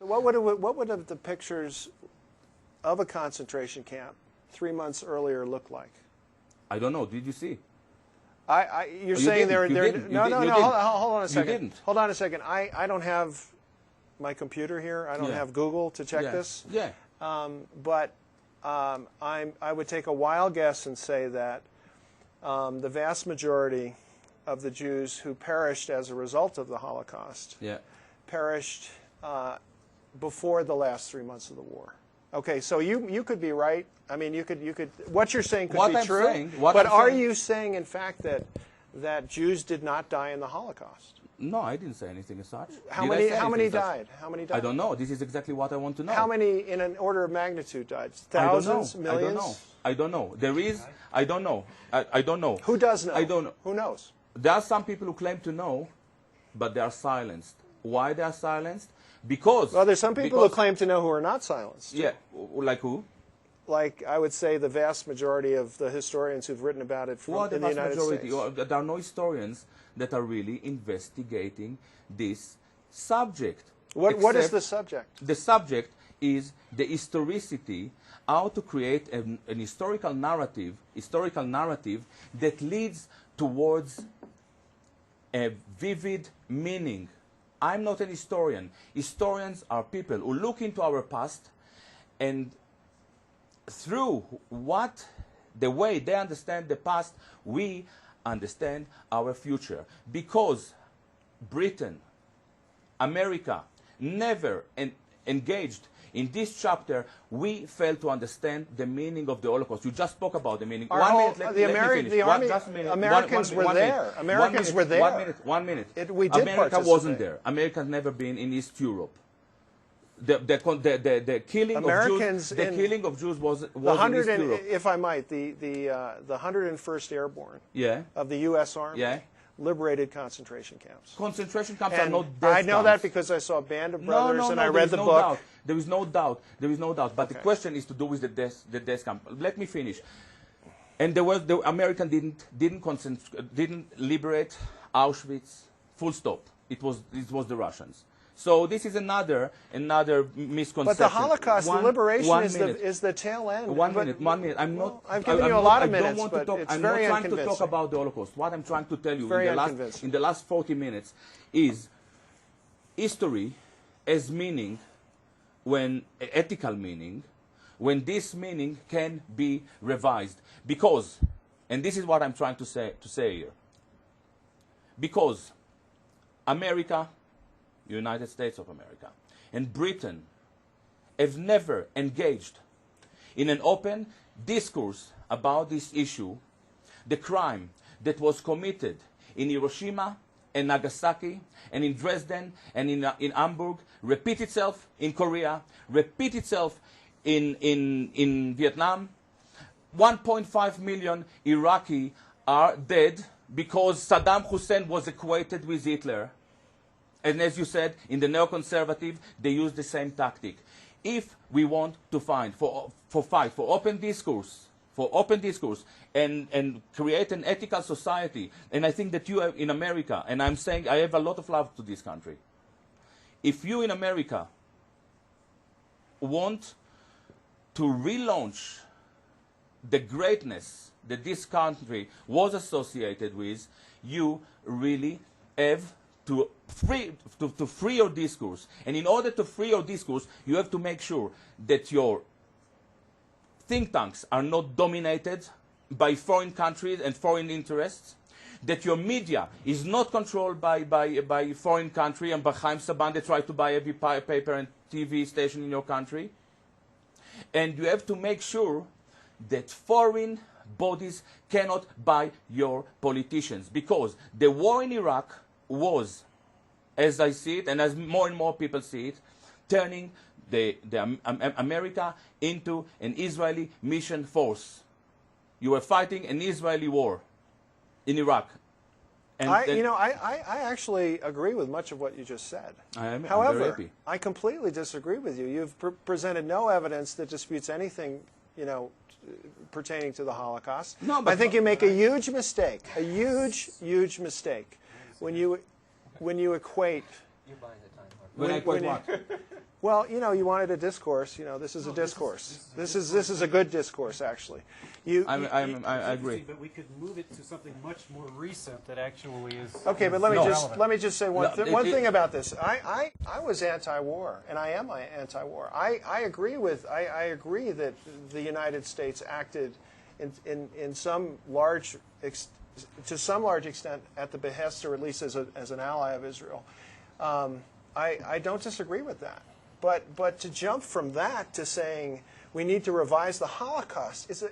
What would have the pictures of a concentration camp 3 months earlier look like? I don't know. Did you see? You're saying they're no. Hold on a second. You didn't. Hold on a second. I don't have my computer here. I don't have Google to check this. Yeah. But I would take a wild guess and say that the vast majority of the Jews who perished as a result of the Holocaust perished before the last 3 months of the war. Okay, so you could be right. I mean, you could. What you're saying could be true. But are you saying, in fact, that Jews did not die in the Holocaust? No, I didn't say anything as such. How many died? How many died? I don't know. This is exactly what I want to know. How many, in an order of magnitude, died? Thousands, millions? I don't know. There is. I don't know. I don't know. Who does know? I don't know. Who knows? There are some people who claim to know, but they are silenced. Why they are silenced? Because... Well, there's some people who claim to know who are not silenced. Yeah, like who? Like, I would say the vast majority of the historians who've written about it in the United States. There are no historians that are really investigating this subject. What is the subject? The subject is the historicity, how to create an historical narrative that leads towards a vivid meaning. I'm not an historian. Historians are people who look into our past, and through the way they understand the past, we understand our future. Because Britain, America, never engaged in this chapter, we fail to understand the meaning of the Holocaust. You just spoke about the meaning. Americans were there. Americans were there. 1 minute. We did America wasn't there. America had never been in East Europe. The killing of Jews was in East Europe. If I might, the 101st Airborne of the U.S. Army liberated concentration camps. Concentration camps are not death I know camps. that because I saw Band of Brothers and I read the book. There is no doubt. There is no doubt. But the question is to do with the death camp. Let me finish. And the American didn't liberate Auschwitz. Full stop. It was the Russians. So this is another misconception. But the Holocaust, the liberation is the tail end. 1 minute. I've given you a lot of minutes, but it's very unconvincing. I'm not trying to talk about the Holocaust. What I'm trying to tell you in the last 40 minutes is history as meaning, ethical meaning, when this meaning can be revised. Because, and this is what I'm trying to say here, because America, United States of America, and Britain have never engaged in an open discourse about this issue, the crime that was committed in Hiroshima and Nagasaki and in Dresden and in Hamburg, repeat itself in Korea, repeat itself in Vietnam. 1.5 million Iraqi are dead because Saddam Hussein was equated with Hitler. And as you said, in the neoconservative, they use the same tactic. If we want to fight for open discourse, and create an ethical society, and I think that you have in America, and I'm saying I have a lot of love to this country. If you in America want to relaunch the greatness that this country was associated with, you really have to free your discourse. And in order to free your discourse, you have to make sure that your think tanks are not dominated by foreign countries and foreign interests, that your media is not controlled by foreign country and by Chaim Saban that try to buy every paper and TV station in your country. And you have to make sure that foreign bodies cannot buy your politicians, because the war in Iraq was, as I see it, and as more and more people see it, turning America into an Israeli mission force. You were fighting an Israeli war in Iraq. And I actually agree with much of what you just said. However, I completely disagree with you. You've presented no evidence that disputes anything, pertaining to the Holocaust. No, but I think you make a huge mistake, huge mistake, when you equate You're buying the time. When I quote what? Well, you know, you wanted a discourse. You know, this is a discourse. This is a good discourse, actually. I agree. But we could move it to something much more recent that actually is. Okay, but let me just say one thing about this. I was anti-war, and I am anti-war. I agree that the United States acted in some large to some large extent at the behest, or at least as an ally of Israel. I don't disagree with that. But to jump from that to saying we need to revise the Holocaust is a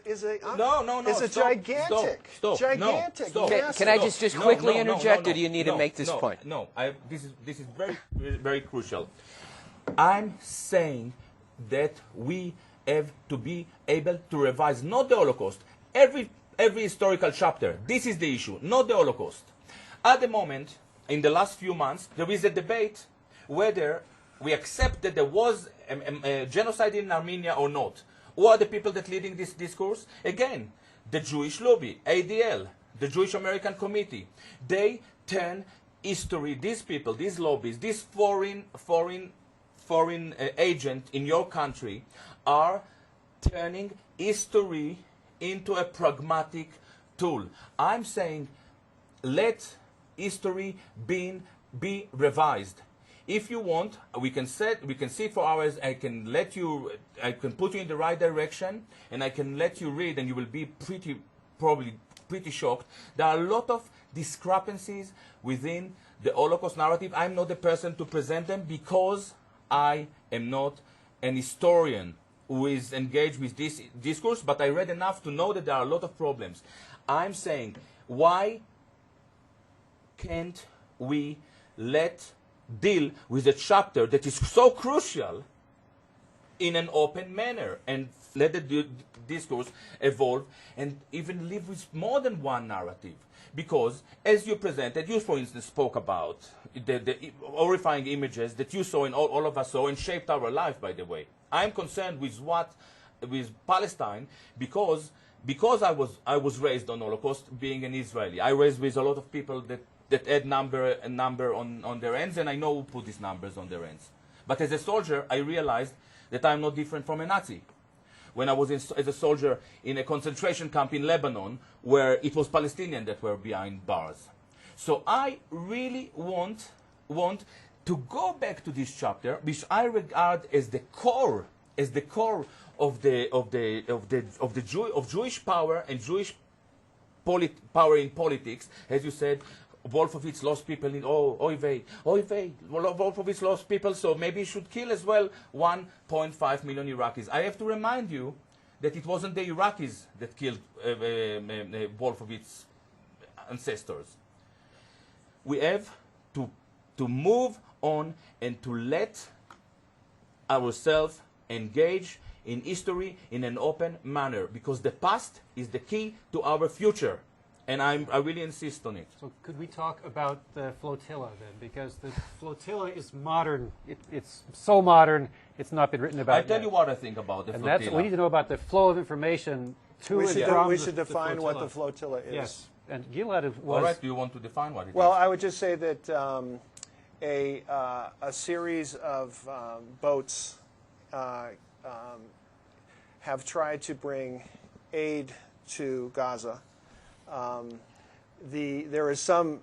gigantic. Can I just quickly interject, or do you need to make this point? No, this is very, very crucial. I'm saying that we have to be able to revise not the Holocaust, every historical chapter. This is the issue, not the Holocaust. At the moment, in the last few months, there is a debate whether we accept that there was a genocide in Armenia or not. Who are the people that leading this discourse? Again, the Jewish lobby, ADL, the Jewish American Committee. They turn history, these people, these lobbies, these foreign agent in your country are turning history into a pragmatic tool. I'm saying let history be revised. If you want, we can sit for hours. I can put you in the right direction, and I can let you read, and you will be probably pretty shocked. There are a lot of discrepancies within the Holocaust narrative. I'm not the person to present them because I am not an historian who is engaged with this discourse, but I read enough to know that there are a lot of problems. I'm saying, why can't we deal with a chapter that is so crucial in an open manner and let the discourse evolve and even live with more than one narrative? Because as you presented, you for instance spoke about the horrifying images that you saw and all of us saw and shaped our life, by the way. I'm concerned with Palestine because I was raised on Holocaust being an Israeli. I raised with a lot of people that had a number on their ends, and I know who put these numbers on their ends. But as a soldier, I realized that I'm not different from a Nazi. When I was as a soldier in a concentration camp in Lebanon, where it was Palestinians that were behind bars. So I really want to go back to this chapter, which I regard as the core of Jewish power and Jewish power in politics. As you said, Wolfowitz lost people in oy vey. Wolfowitz lost people, so maybe he should kill as well 1.5 million Iraqis. I have to remind you that it wasn't the Iraqis that killed Wolfowitz's ancestors. We have to move on and to let ourselves engage in history in an open manner, because the past is the key to our future. And I really insist on it. So could we talk about the flotilla then? Because the flotilla is modern. It's so modern, it's not been written about I'll tell you what I think about the flotilla. And we need to know about the flow of information to and from We should define what the flotilla is. Yes. And Gilad was... All right, do you want to define what it is? Well, I would just say that a series of boats have tried to bring aid to Gaza. There is some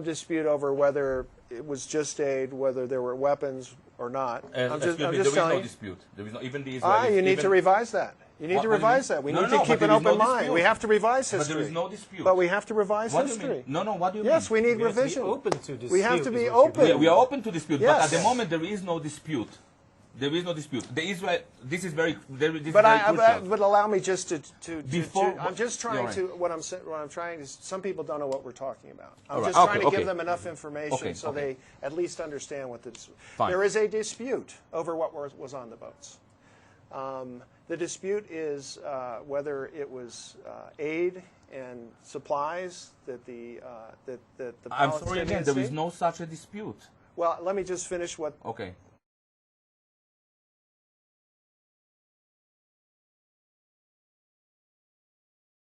dispute over whether it was just aid, whether there were weapons or not. I'm just there is no dispute. There is no, even the Israelis. You need to revise that. You need to revise that. We need to keep an open mind. We have to revise history. But there is no dispute. But we have to revise what history. No, what do you mean? Yes, we need revision. Open to dispute. We have to be open. We are open to dispute, yes. But at the moment there is no dispute. There is no dispute. This is very crucial. But allow me just to I'm just trying right. to what I'm trying is, some people don't know what we're talking about. I'm right. just trying to give them enough information so they at least understand what this. There is a dispute over what was on the boats. The dispute is whether it was aid and supplies that the Palestinians. I'm sorry again. There is no such a dispute. Well, let me just finish what. Okay.